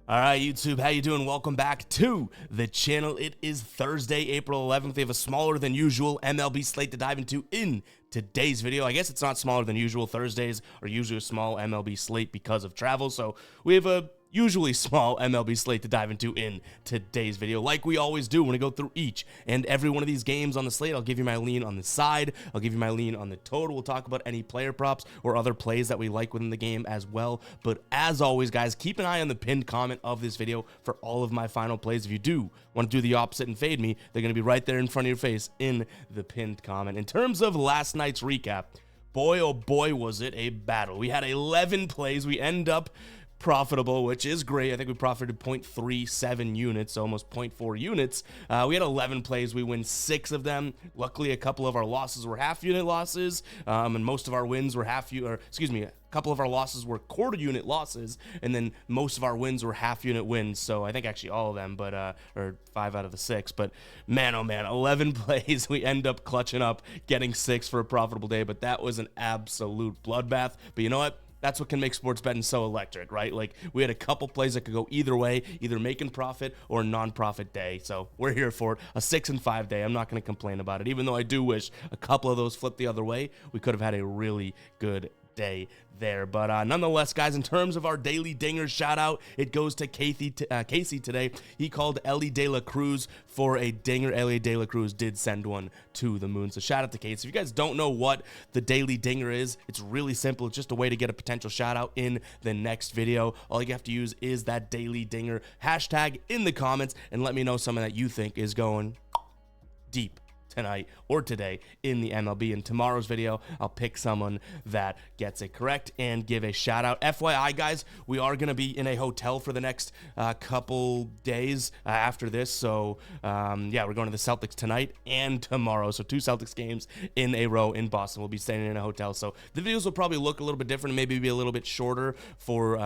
All right, YouTube, how you doing? Welcome back to the channel. It is Thursday, April 11th. We have a smaller than usual MLB slate to dive into in today's video. I guess it's not smaller than usual. Thursdays are usually a small MLB slate because of travel, so we have a usually small MLB slate to dive into in today's video. Like we always do when we go through each and every one of these games on the slate, I'll give you my lean on the side. I'll give you my lean on the total. We'll talk about any player props or other plays that we like within the game as well. But as always, guys, keep an eye on the pinned comment of this video for all of my final plays. If you do want to do the opposite and fade me, they're going to be right there in front of your face in the pinned comment. In terms of last night's recap, boy, oh boy, was it a battle. We had 11 plays. We end up profitable, which is great. I think we profited 0.37 units, almost 0.4 units. We had 11 plays. We win 6 of them. Luckily, a couple of our losses were half-unit losses, and most of our wins were a couple of our losses were quarter-unit losses, and then most of our wins were half-unit wins. So I think actually all of them, but or 5 out of the 6. But man, oh man, 11 plays. We end up clutching up, getting 6 for a profitable day. But that was an absolute bloodbath. But you know what? That's what can make sports betting so electric, right? Like, we had a couple plays that could go either way, either making profit or a non-profit day. So we're here for it. A 6 and 5 day. I'm not going to complain about it. Even though I do wish a couple of those flipped the other way, we could have had a really good day there. But nonetheless, guys, in terms of our daily dingers shout out, it goes to Casey today. He called Ellie De La Cruz for a dinger. Ellie De La Cruz did send one to the moon, so shout out to Casey. If you guys don't know what the daily dinger is, it's really simple. It's just a way to get a potential shout out in the next video. All you have to use is that daily dinger hashtag in the comments and let me know something that you think is going deep tonight or today in the MLB. In tomorrow's video, I'll pick someone that gets it correct and give a shout out. FYI, guys, we are going to be in a hotel for the next couple days after this. So yeah, we're going to the Celtics tonight and tomorrow. So 2 Celtics games in a row in Boston. We'll be staying in a hotel. So the videos will probably look a little bit different, maybe be a little bit shorter for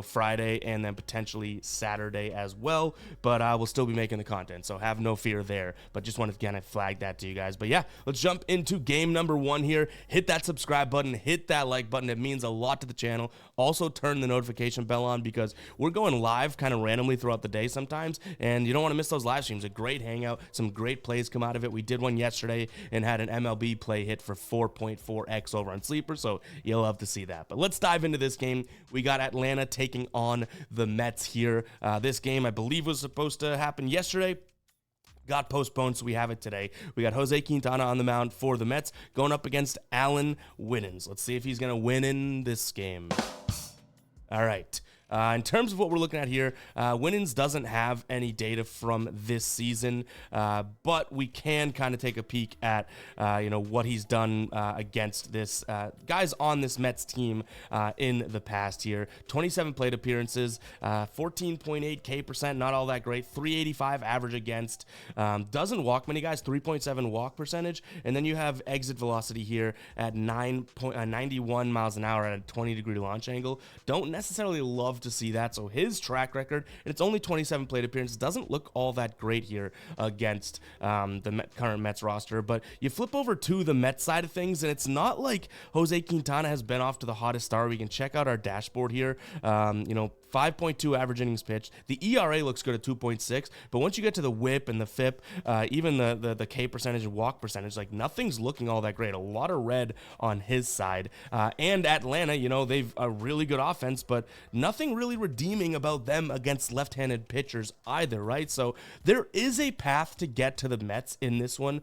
Friday and then potentially Saturday as well. But we'll still be making the content, so have no fear there. But just wanted to kind of flag that to you guys. But yeah, let's jump into game number 1 here. Hit that subscribe button, hit that like button. It means a lot to the channel. Also turn the notification bell on because we're going live kind of randomly throughout the day sometimes, and you don't want to miss those live streams. A great hangout, some great plays come out of it. We did one yesterday and had an MLB play hit for 4.4x over on Sleeper, so you'll love to see that. But let's dive into this game. We got Atlanta taking on the Mets here. This game, I believe, was supposed to happen yesterday. Got postponed, so we have it today. We got Jose Quintana on the mound for the Mets going up against Allen Winans. Let's see if he's going to win in this game. All right. In terms of what we're looking at here, Winans doesn't have any data from this season, but we can kind of take a peek at what he's done against this guys on this Mets team in the past here. 27 plate appearances, 14.8 K%, not all that great. 385 average against. Doesn't walk many guys, 3.7 walk percentage, and then you have exit velocity here at 91 miles an hour at a 20-degree launch angle. Don't necessarily love to see that. So his track record, and it's only 27 plate appearances, doesn't look all that great here against the current Mets roster. But you flip over to the Mets side of things, and it's not like Jose Quintana has been off to the hottest start. We can check out our dashboard here. 5.2 average innings pitched. The ERA looks good at 2.6, but once you get to the WHIP and the FIP, even the K percentage and walk percentage, like nothing's looking all that great. A lot of red on his side. And Atlanta, they've a really good offense, but nothing really redeeming about them against left-handed pitchers either, right? So there is a path to get to the Mets in this one.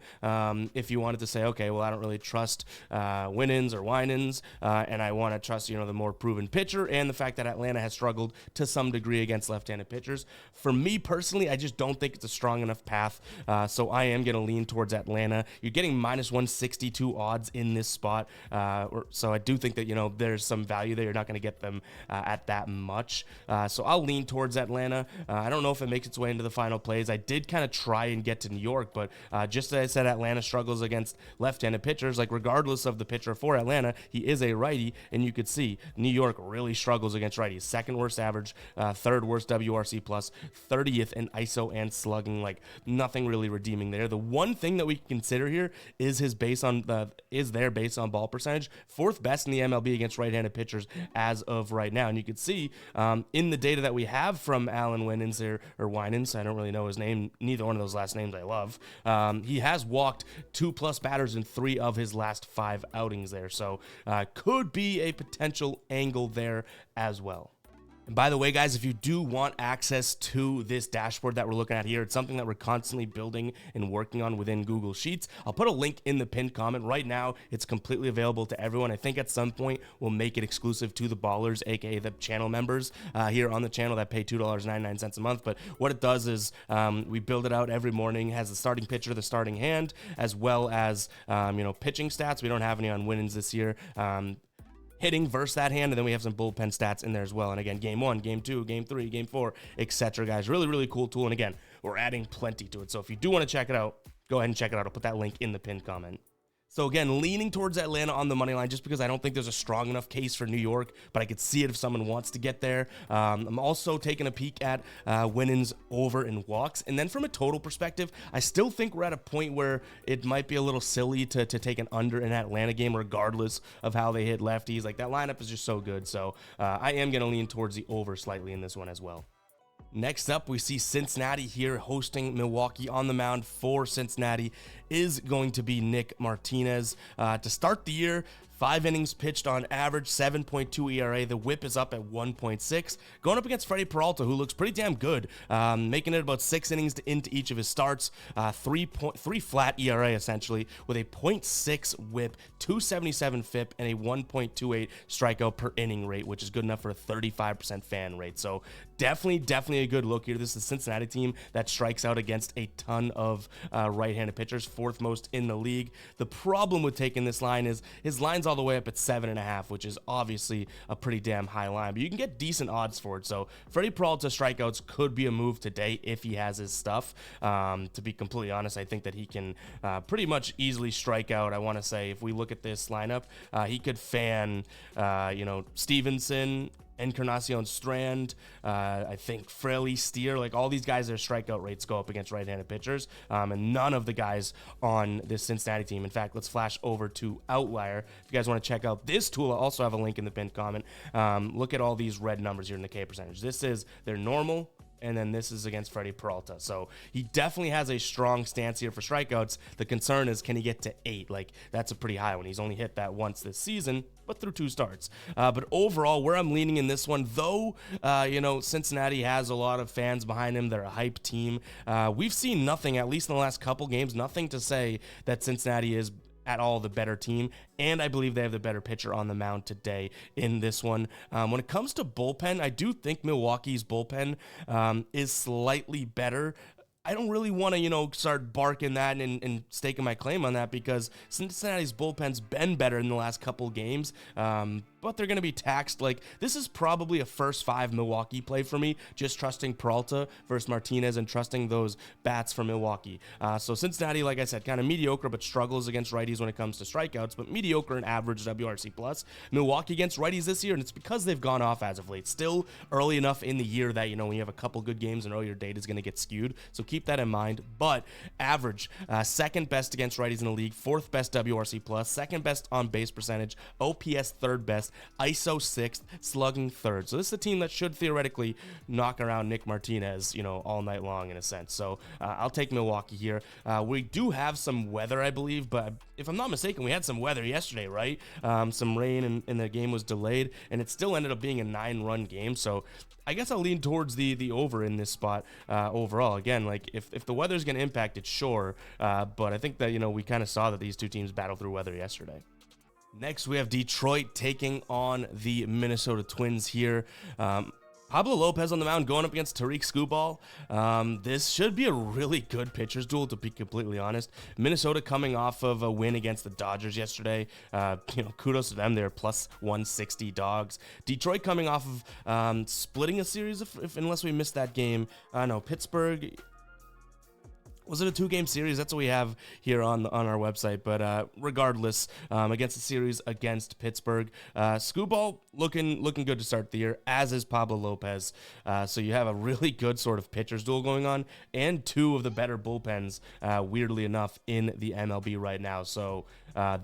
If you wanted to say, okay, well, I don't really trust Winans or Winans, and I want to trust, the more proven pitcher, and the fact that Atlanta has struggled to some degree against left-handed pitchers. For me personally, I just don't think it's a strong enough path, so I am going to lean towards Atlanta. You're getting minus 162 odds in this spot, so I do think that, there's some value there. You're not going to get them at that much, so I'll lean towards Atlanta. I don't know if it makes its way into the final plays. I did kind of try and get to New York, but just as I said, Atlanta struggles against left-handed pitchers. Like, regardless of the pitcher for Atlanta, he is a righty, and you could see New York really struggles against righties. Second worst average average, third worst WRC plus, 30th in ISO and slugging. Like, nothing really redeeming there. The one thing that we can consider here is their base on ball percentage, fourth best in the MLB against right-handed pitchers as of right now. And you can see in the data that we have from Alan Winans or Winans, I don't really know his name, neither one of those last names I love. He has walked 2+ batters in 3 of his last 5 outings there, so could be a potential angle there as well. And by the way, guys, if you do want access to this dashboard that we're looking at here, it's something that we're constantly building and working on within Google Sheets. I'll put a link in the pinned comment. Right now, it's completely available to everyone. I think at some point we'll make it exclusive to the ballers, aka the channel members here on the channel that pay $2.99 a month. But what it does is we build it out every morning, has the starting pitcher, the starting hand, as well as pitching stats. We don't have any on Winans this year. Hitting versus that hand, and then we have some bullpen stats in there as well. And again, game 1, game 2, game 3, game 4, etc. Guys, really, really cool tool. And again, we're adding plenty to it. So if you do want to check it out, go ahead and check it out. I'll put that link in the pinned comment. So again, leaning towards Atlanta on the money line just because I don't think there's a strong enough case for New York, but I could see it if someone wants to get there. I'm also taking a peek at Winans over in walks. And then from a total perspective, I still think we're at a point where it might be a little silly to take an under in an Atlanta game, regardless of how they hit lefties. Like, that lineup is just so good. So I am going to lean towards the over slightly in this one as well. Next up, we see Cincinnati here hosting Milwaukee. On the mound for Cincinnati is going to be Nick Martinez. To start the year, 5 innings pitched on average, 7.2 ERA. The whip is up at 1.6. Going up against Freddie Peralta, who looks pretty damn good, making it about 6 innings into each of his starts. 3 flat ERA, essentially, with a 0.6 whip, 277 FIP, and a 1.28 strikeout per inning rate, which is good enough for a 35% fan rate. So definitely a good look here. This is a Cincinnati team that strikes out against a ton of right-handed pitchers, 4th most in the league. The problem with taking this line is his line's all the way up at 7.5, which is obviously a pretty damn high line, but you can get decent odds for it. So Freddie Peralta strikeouts could be a move today if he has his stuff. To be completely honest, I think that he can pretty much easily strike out. I want to say, if we look at this lineup, he could fan, Stevenson, Encarnacion Strand, I think Fraley, Steer, like all these guys, their strikeout rates go up against right-handed pitchers, and none of the guys on this Cincinnati team. In fact, let's flash over to Outlier. If you guys want to check out this tool, I'll also have a link in the pinned comment. Look at all these red numbers here in the K percentage. This is their normal, and then this is against Freddie Peralta. So he definitely has a strong stance here for strikeouts. The concern is, can he get to 8? Like, that's a pretty high one. He's only hit that once this season, but through 2 starts. But overall, where I'm leaning in this one, though, Cincinnati has a lot of fans behind him. They're a hype team. We've seen nothing, at least in the last couple games, nothing to say that Cincinnati is at all the better team, and I believe they have the better pitcher on the mound today in this one. When it comes to bullpen, I do think Milwaukee's bullpen is slightly better. I don't really want to, start barking that and staking my claim on that, because Cincinnati's bullpen's been better in the last couple games, but they're going to be taxed. Like, this is probably a first 5 Milwaukee play for me, just trusting Peralta versus Martinez and trusting those bats for Milwaukee. So Cincinnati, like I said, kind of mediocre, but struggles against righties when it comes to strikeouts, but mediocre and average WRC plus. Milwaukee against righties this year, and it's because they've gone off as of late. Still early enough in the year that, when you have a couple good games in a row, your data is going to get skewed. So keep that in mind. But average, 2nd best against righties in the league, 4th best WRC plus, 2nd best on base percentage, OPS 3rd best, ISO 6th, slugging 3rd. So this is a team that should theoretically knock around Nick Martinez, all night long in a sense. So I'll take Milwaukee here. We do have some weather, I believe, but if I'm not mistaken, we had some weather yesterday, right? Some rain, and the game was delayed, and it still ended up being a 9-run game. So I guess I'll lean towards the over in this spot overall. Again, like, if the weather's going to impact it, sure. But I think that, we kind of saw that these two teams battled through weather yesterday. Next, we have Detroit taking on the Minnesota Twins here. Pablo Lopez on the mound going up against Tariq Skubal. This should be a really good pitcher's duel, to be completely honest. Minnesota coming off of a win against the Dodgers yesterday. Kudos to them. They're plus 160 dogs. Detroit coming off of splitting a series, unless we missed that game. No, Pittsburgh. Was it a 2-game series? That's what we have here on our website. But regardless, against the series against Pittsburgh, Screwball looking good to start the year, as is Pablo Lopez. So you have a really good sort of pitchers duel going on, and two of the better bullpens, weirdly enough, in the MLB right now. So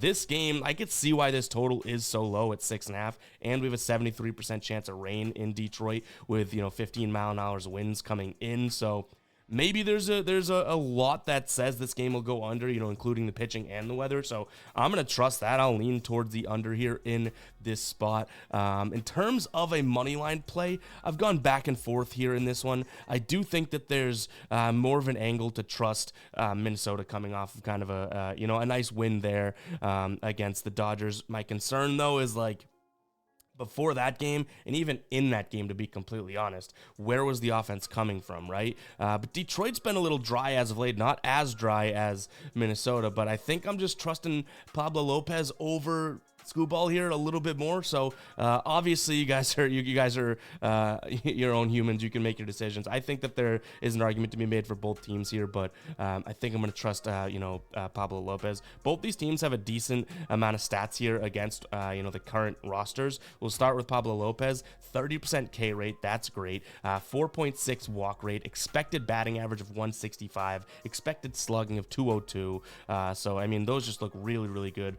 this game, I could see why this total is so low at 6.5, and we have a 73% chance of rain in Detroit with 15-mile-an-hour winds coming in. So maybe there's a lot that says this game will go under, including the pitching and the weather. So I'm going to trust that. I'll lean towards the under here in this spot. In terms of a money line play, I've gone back and forth here in this one. I do think that there's more of an angle to trust Minnesota coming off of kind of a nice win there against the Dodgers. My concern, though, is before that game, and even in that game, to be completely honest, where was the offense coming from, right? But Detroit's been a little dry as of late, not as dry as Minnesota, but I think I'm just trusting Pablo Lopez over Screwball here a little bit more. So obviously you guys are your own humans. You can make your decisions. I think that there is an argument to be made for both teams here, but I think I'm going to trust Pablo Lopez. Both these teams have a decent amount of stats here against the current rosters. We'll start with Pablo Lopez. 30% K rate, that's great. 4.6 walk rate, expected batting average of 165, expected slugging of 202. So I mean, those just look really, really good.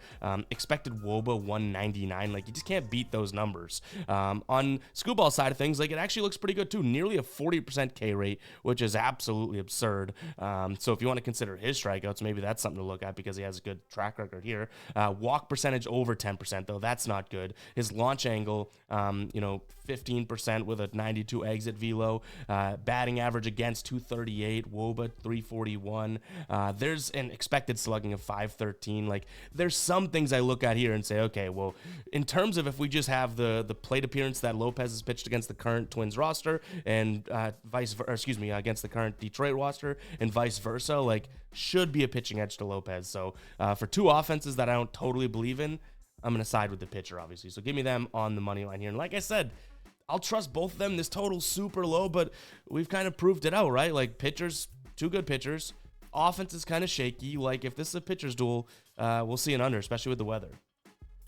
Expected WOBA 199. You just can't beat those numbers. On Screwball side of things, it actually looks pretty good too. Nearly a 40% K rate, which is absolutely absurd. So if you want to consider his strikeouts, maybe that's something to look at because he has a good track record here. Walk percentage over 10%, though. That's not good. His launch angle, 15% with a 92 exit velo. Batting average against 238. WOBA 341. There's an expected slugging of 513. There's some things I look at here and say, okay, well, in terms of if we just have the plate appearance that Lopez has pitched against the current Twins roster and against the current Detroit roster and vice versa, should be a pitching edge to Lopez. So for two offenses that I don't totally believe in, I'm going to side with the pitcher, obviously. So give me them on the money line here. And like I said, I'll trust both of them. This total's super low, but we've kind of proved it out, right? Pitchers, two good pitchers. Offense is kind of shaky. If this is a pitcher's duel, we'll see an under, especially with the weather.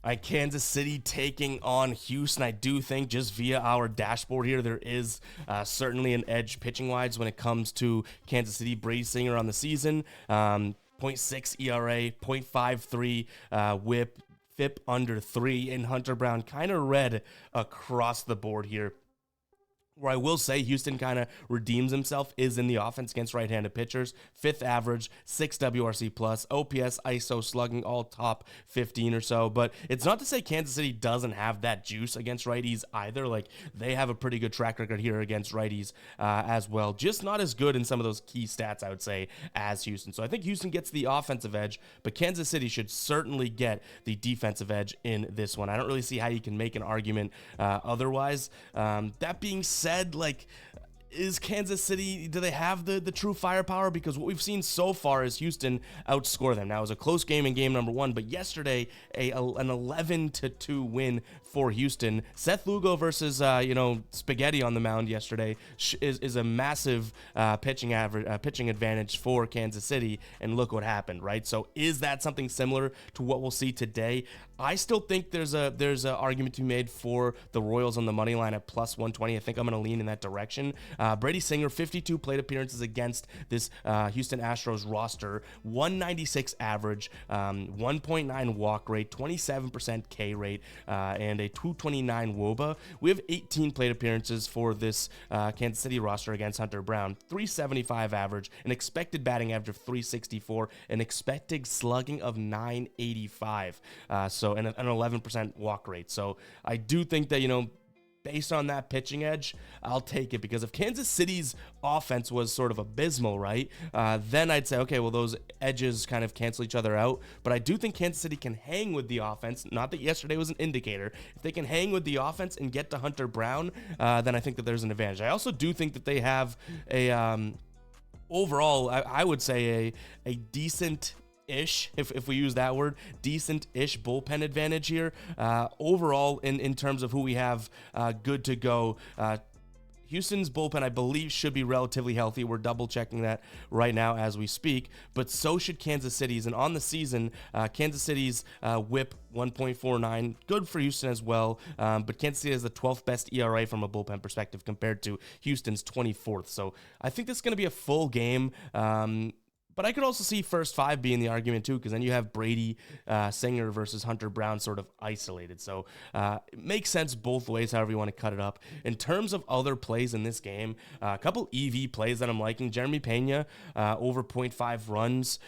All right, Kansas City taking on Houston. I do think just via our dashboard here, there is certainly an edge pitching-wise when it comes to Kansas City. Brady Singer on the season, 0.6 ERA, 0.53 whip, FIP under 3, and Hunter Brown kind of red across the board here. Where I will say Houston kind of redeems himself is in the offense against right-handed pitchers. 5th average, 6 WRC+, OPS, ISO, slugging, all top 15 or so. But it's not to say Kansas City doesn't have that juice against righties either. They have a pretty good track record here against righties as well. Just not as good in some of those key stats, I would say, as Houston. So I think Houston gets the offensive edge, but Kansas City should certainly get the defensive edge in this one. I don't really see how you can make an argument otherwise. That being said, is Kansas City, do they have the true firepower? Because what we've seen so far is Houston outscore them. Now, it was a close game in game number 1, but yesterday, an 11-2 win for Houston. Seth Lugo versus, Spaghetti on the mound yesterday is a massive pitching advantage for Kansas City, and look what happened, right? So is that something similar to what we'll see today? I still think there's an argument to be made for the Royals on the money line at plus 120. I think I'm going to lean in that direction. Brady Singer, 52 plate appearances against this Houston Astros roster, 196 average, 1.9 walk rate, 27% K rate, and a 229 WOBA. We have 18 plate appearances for this Kansas City roster against Hunter Brown, 375 average, an expected batting average of 364, an expected slugging of 985. And an 11% walk rate. So I do think that, based on that pitching edge, I'll take it, because if Kansas City's offense was sort of abysmal, right, then I'd say, okay, well, those edges kind of cancel each other out. But I do think Kansas City can hang with the offense. Not that yesterday was an indicator. If they can hang with the offense and get to Hunter Brown, then I think that there's an advantage. I also do think that they have overall, I would say a decent if we use that word, decent-ish bullpen advantage here. Overall, in terms of who we have good to go, Houston's bullpen, I believe, should be relatively healthy. We're double checking that right now as we speak, but so should Kansas City's. And on the season, Kansas City's whip 1.49, good for Houston as well. But Kansas City has the 12th best ERA from a bullpen perspective compared to Houston's 24th. So I think this is going to be a full game. But I could also see first five being the argument too, because then you have Brady Singer versus Hunter Brown sort of isolated. So it makes sense both ways, however you want to cut it up. In terms of other plays in this game, a couple EV plays that I'm liking. Jeremy Pena over 0.5 runs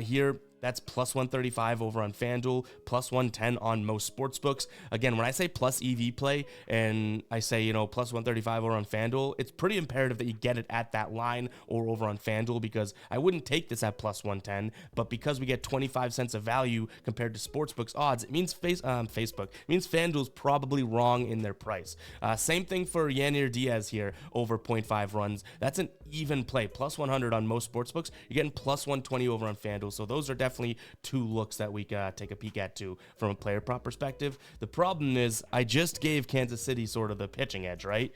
here. That's plus 135 over on FanDuel, plus 110 on most sports books. Again, when I say plus EV play and I say, plus 135 over on FanDuel, it's pretty imperative that you get it at that line or over on FanDuel, because I wouldn't take this at plus 110, but because we get 25 cents of value compared to sportsbooks odds, it means Facebook. It means FanDuel's probably wrong in their price. Same thing for Yanir Diaz here, over 0.5 runs. That's an even play, plus 100 on most sportsbooks. You're getting plus 120 over on FanDuel, so those are definitely two looks that we take a peek at too from a player prop perspective. The problem is I just gave Kansas City sort of the pitching edge, right?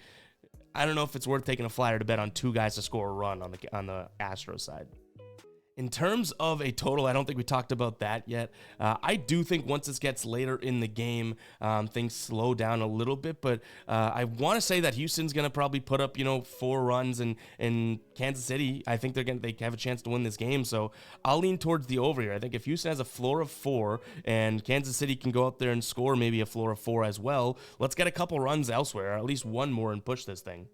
I don't know if it's worth taking a flyer to bet on two guys to score a run on the Astros side. In terms of a total, I don't think we talked about that yet. I do think once this gets later in the game, things slow down a little bit, but I want to say that Houston's going to probably put up, 4 runs, and Kansas City, I think they have a chance to win this game, so I'll lean towards the over here. I think if Houston has a floor of 4 and Kansas City can go up there and score maybe a floor of 4 as well, let's get a couple runs elsewhere, or at least one more, and push this thing.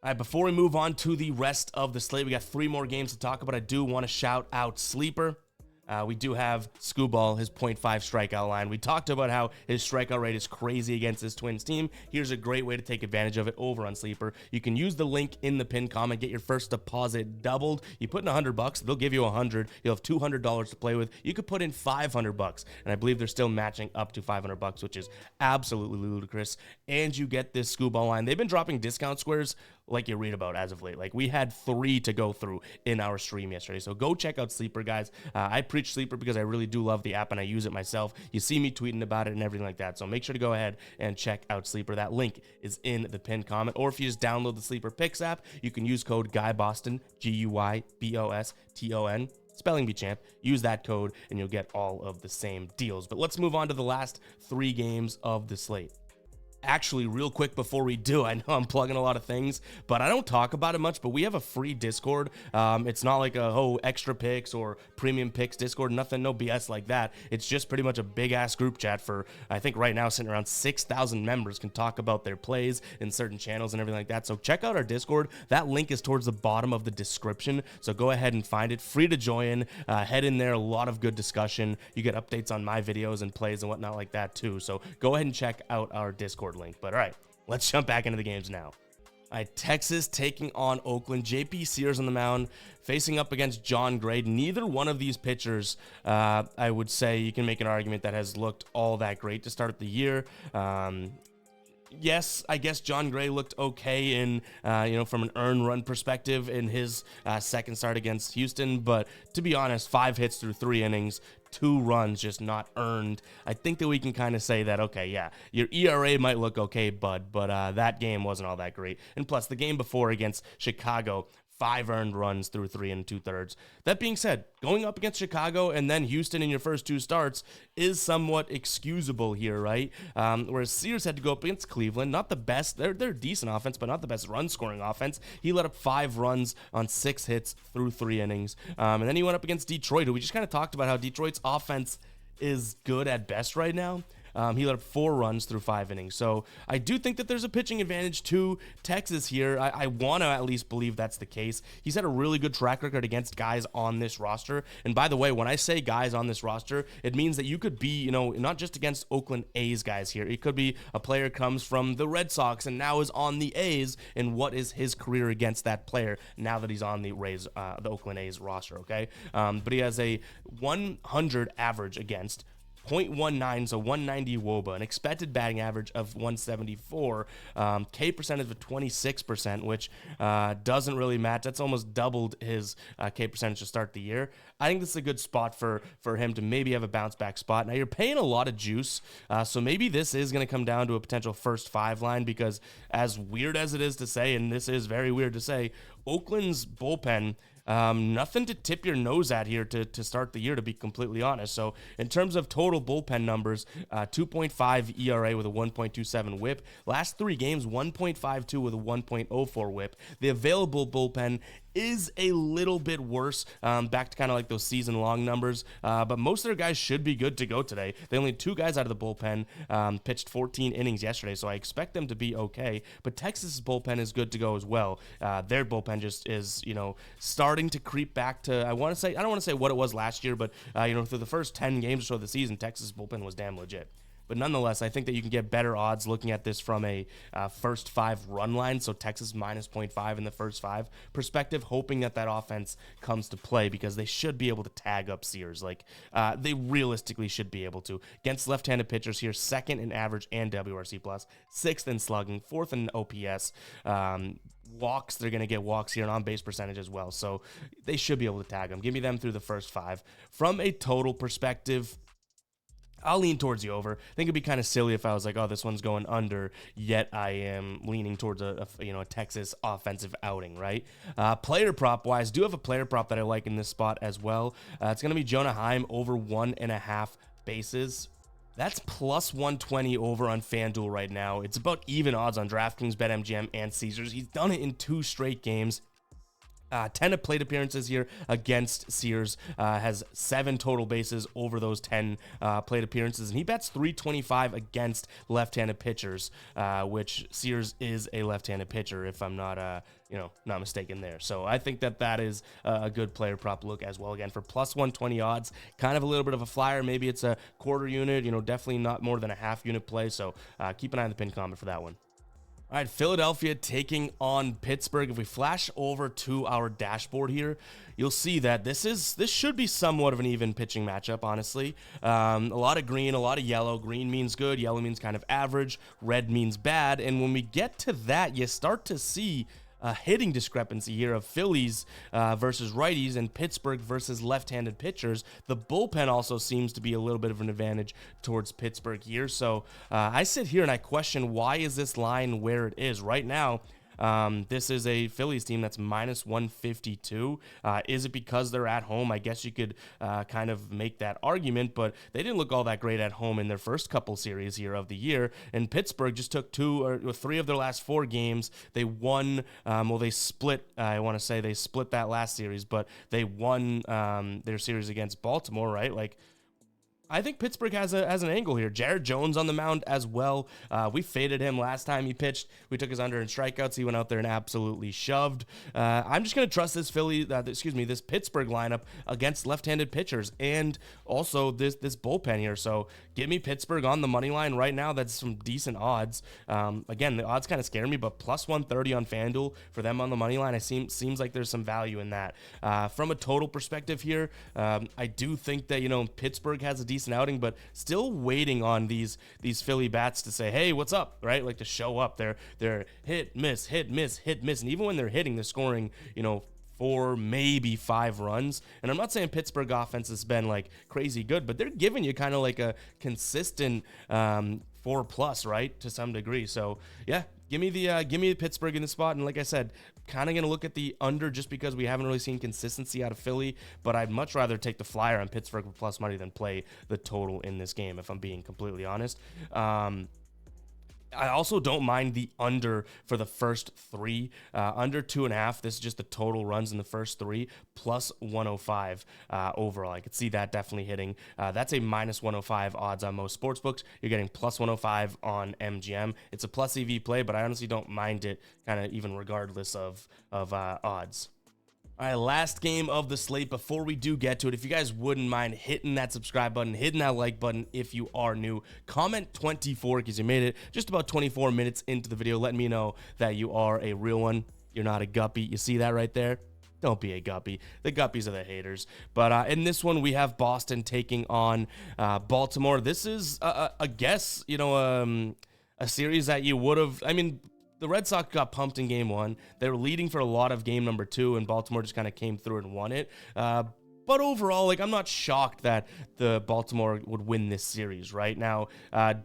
All right, before we move on to the rest of the slate, we got 3 more games to talk about. I do want to shout out Sleeper. We do have Scooball, his 0.5 strikeout line. We talked about how his strikeout rate is crazy against this Twins team. Here's a great way to take advantage of it over on Sleeper. You can use the link in the pinned comment, get your first deposit doubled. You put in $100, they'll give you $100. You'll have $200 to play with. You could put in $500, and I believe they're still matching up to $500, which is absolutely ludicrous. And you get this Scooball line. They've been dropping discount squares like you read about as of late. Like, we had 3 to go through in our stream yesterday. So go check out Sleeper, guys. I preach Sleeper because I really do love the app and I use it myself. You see me tweeting about it and everything like that. So make sure to go ahead and check out Sleeper. That link is in the pinned comment. Or if you just download the Sleeper Picks app, you can use code GUYBOSTON, GUYBOSTON. Spelling Bee Champ. Use that code and you'll get all of the same deals. But let's move on to the last 3 games of the slate. Actually, real quick before we do, I know I'm plugging a lot of things, but I don't talk about it much, but we have a free Discord. It's not like a extra picks or premium picks Discord, nothing, no BS like that. It's just pretty much a big ass group chat for, I think right now, sitting around 6,000 members can talk about their plays in certain channels and everything like that. So check out our Discord. That link is towards the bottom of the description. So go ahead and find it. Free to join. Head in there. A lot of good discussion. You get updates on my videos and plays and whatnot like that too. So go ahead and check out our Discord link. But all right, let's jump back into the games now. All right, Texas taking on Oakland. JP Sears on the mound, facing up against John Gray. Neither one of these pitchers, I would say you can make an argument that has looked all that great to start the year. Yes, I guess John Gray looked okay in, from an earned run perspective in his second start against Houston. But to be honest, 5 hits through 3 innings, 2 runs just not earned. I think that we can kind of say that, okay, yeah, your ERA might look okay, bud, but that game wasn't all that great. And plus, the game before against Chicago, 5 earned runs through 3 2/3. That being said, going up against Chicago and then Houston in your first 2 starts is somewhat excusable here, right? Whereas Sears had to go up against Cleveland, not the best. They're decent offense, but not the best run-scoring offense. He let up 5 runs on 6 hits through 3 innings. And then he went up against Detroit, who we just kind of talked about how Detroit's offense is good at best right now. He let up 4 runs through 5 innings. So I do think that there's a pitching advantage to Texas here. I want to at least believe that's the case. He's had a really good track record against guys on this roster. And by the way, when I say guys on this roster, it means that you could be, not just against Oakland A's guys here. It could be a player comes from the Red Sox and now is on the A's, and what is his career against that player now that he's on the Oakland A's roster, okay? But he has a 100 average against, .19, so 190 WOBA, an expected batting average of 174, K percentage of 26%, which doesn't really match. That's almost doubled his K percentage to start the year. I think this is a good spot for him to maybe have a bounce back spot. Now, you're paying a lot of juice, so maybe this is going to come down to a potential first 5 line, because as weird as it is to say, and this is very weird to say, Oakland's bullpen, nothing to tip your nose at here to start the year, to be completely honest. So in terms of total bullpen numbers, 2.5 ERA with a 1.27 whip. Last 3 games, 1.52 with a 1.04 whip. The available bullpen is a little bit worse, back to kind of like those season-long numbers, but most of their guys should be good to go today. They only 2 guys out of the bullpen pitched 14 innings yesterday, so I expect them to be okay, but Texas's bullpen is good to go as well. Their bullpen just is, starting to creep back to, I don't want to say what it was last year, but, through the first 10 games or so of the season, Texas bullpen was damn legit. But nonetheless, I think that you can get better odds looking at this from a first 5 run line, so Texas minus 0.5 in the first 5 perspective, hoping that offense comes to play, because they should be able to tag up Sears. They realistically should be able to. Against left-handed pitchers here, 2nd in average and WRC+, 6th in slugging, 4th in OPS. Walks, they're going to get walks here, and on-base percentage as well, so they should be able to tag them. Give me them through the first 5. From a total perspective, I'll lean towards the over. I think it'd be kind of silly if I was like, oh, this one's going under, yet I am leaning towards a Texas offensive outing, right? Player prop wise, do have a player prop that I like in this spot as well. It's going to be Jonah Heim over 1.5 bases. That's plus 120 over on FanDuel right now. It's about even odds on DraftKings, BetMGM, and Caesars. He's done it in 2 straight games. 10 plate appearances here against Sears, has 7 total bases over those 10 plate appearances, and he bets 325 against left-handed pitchers, which Sears is a left-handed pitcher, if I'm not not mistaken there. So I think that is a good player prop look as well. Again, for plus 120 odds, kind of a little bit of a flyer. Maybe it's a quarter unit, definitely not more than a half unit play. So keep an eye on the pin comment for that one. All right, Philadelphia taking on Pittsburgh. If we flash over to our dashboard here, you'll see that this should be somewhat of an even pitching matchup, honestly. A lot of green, a lot of yellow. Green means good, yellow means kind of average, red means bad. And when we get to that, you start to see a hitting discrepancy here of Phillies versus righties and Pittsburgh versus left-handed pitchers. The bullpen also seems to be a little bit of an advantage towards Pittsburgh here. So I sit here and I question, why is this line where it is right now? This is a Phillies team that's minus 152. Is it because they're at home? I guess you could kind of make that argument, but they didn't look all that great at home in their first couple series here of the year. And Pittsburgh just took 2 or 3 of their last 4 games. They won, they split, I want to say they split that last series, but they won their series against Baltimore, right? I think Pittsburgh has an angle here. Jared Jones on the mound as well. We faded him last time he pitched. We took his under in strikeouts. He went out there and absolutely shoved. I'm just going to trust this this Pittsburgh lineup against left-handed pitchers, and also this bullpen here. So give me Pittsburgh on the money line right now. That's some decent odds. Again, the odds kind of scare me, but plus 130 on FanDuel for them on the money line. Seems like there's some value in that. From a total perspective here, I do think that Pittsburgh has a decent outing, but still waiting on these Philly bats to say, hey, what's up, right? To show up. They're hit, miss, hit, miss, hit, miss, and even when they're hitting, they're scoring 4, maybe 5 runs. And I'm not saying Pittsburgh offense has been crazy good, but they're giving you kind of a consistent 4+, right, to some degree. So yeah, give me Pittsburgh in the spot. And like I said, kind of going to look at the under just because we haven't really seen consistency out of Philly, but I'd much rather take the flyer on Pittsburgh with plus money than play the total in this game, if I'm being completely honest. I also don't mind the under for the first 3, under 2.5. This is just the total runs in the first 3, plus 105 overall. I could see that definitely hitting. That's a minus 105 odds on most sportsbooks. You're getting plus 105 on MGM. It's a plus EV play, but I honestly don't mind it, kind of even regardless of odds. All right, last game of the slate. Before we do get to it, if you guys wouldn't mind hitting that subscribe button, hitting that like button if you are new, comment 24 because you made it just about 24 minutes into the video, letting me know that you are a real one. You're not a guppy. You see that right there? Don't be a guppy. The guppies are the haters. But in this one, we have Boston taking on Baltimore. This is a guess, a series that you would have. I mean, the Red Sox got pumped in game one. They were leading for a lot of game number two, and Baltimore just kind of came through and won it. But overall, like, I'm not shocked that the Baltimore would win this series right now.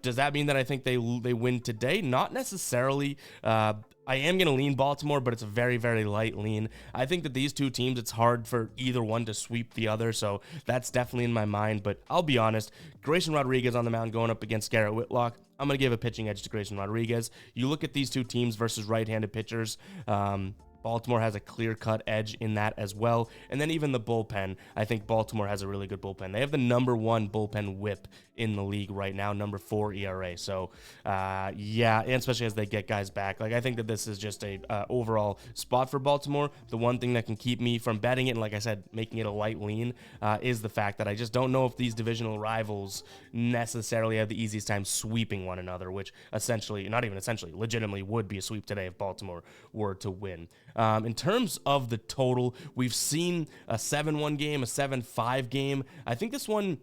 Does that mean that I think they win today? Not necessarily. I am going to lean Baltimore, but it's a very, very light lean. I think that these two teams, it's hard for either one to sweep the other, so that's definitely in my mind. But I'll be honest, Grayson Rodriguez on the mound going up against Garrett Whitlock, I'm going to give a pitching edge to Grayson Rodriguez. You look at these two teams versus right-handed pitchers, Baltimore has a clear-cut edge in that as well. And then even the bullpen, I think Baltimore has a really good bullpen. They have the #1 bullpen whip in the league right now, #4 ERA. So, yeah, and especially as they get guys back. Like, I think that this is just a overall spot for Baltimore. The one thing that can keep me from betting it, and like I said, making it a light lean, is the fact that I just don't know if these divisional rivals necessarily have the easiest time sweeping one another, which essentially, not even essentially, legitimately would be a sweep today if Baltimore were to win. In terms of the total, we've seen a 7-1 game, a 7-5 game. I think this one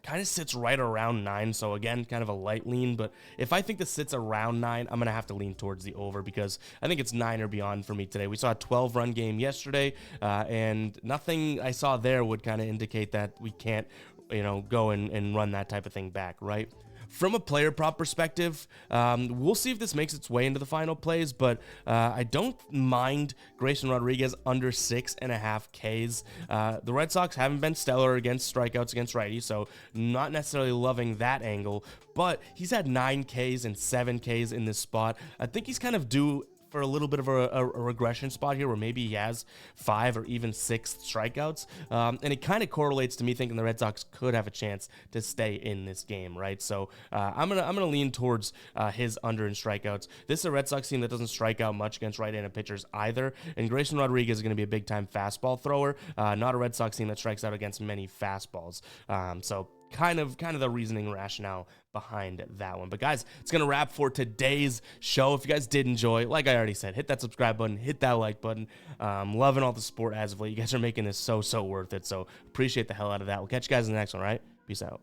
kind of sits right around 9, so again, kind of a light lean, but if I think this sits around 9, I'm going to have to lean towards the over because I think it's 9 or beyond for me today. We saw a 12-run game yesterday, and nothing I saw there would kind of indicate that we can't, go and run that type of thing back, right? From a player prop perspective, we'll see if this makes its way into the final plays, but I don't mind Grayson Rodriguez under 6.5 Ks. The Red Sox haven't been stellar against strikeouts against righties, so not necessarily loving that angle, but he's had 9 Ks and 7 Ks in this spot. I think he's kind of due for a little bit of a regression spot here where maybe he has 5 or even 6 strikeouts. And it kind of correlates to me thinking the Red Sox could have a chance to stay in this game, right? So I'm gonna lean towards his under in strikeouts. This is a Red Sox team that doesn't strike out much against right-handed pitchers either. And Grayson Rodriguez is going to be a big-time fastball thrower, not a Red Sox team that strikes out against many fastballs. So kind of the reasoning rationale behind that one. But guys, it's gonna wrap for today's show. If you guys did enjoy, like I already said, hit that subscribe button, hit that like button. Loving all the support as of late. You guys are making this so worth it, so appreciate the hell out of that. We'll catch you guys in the next one. All right, peace out.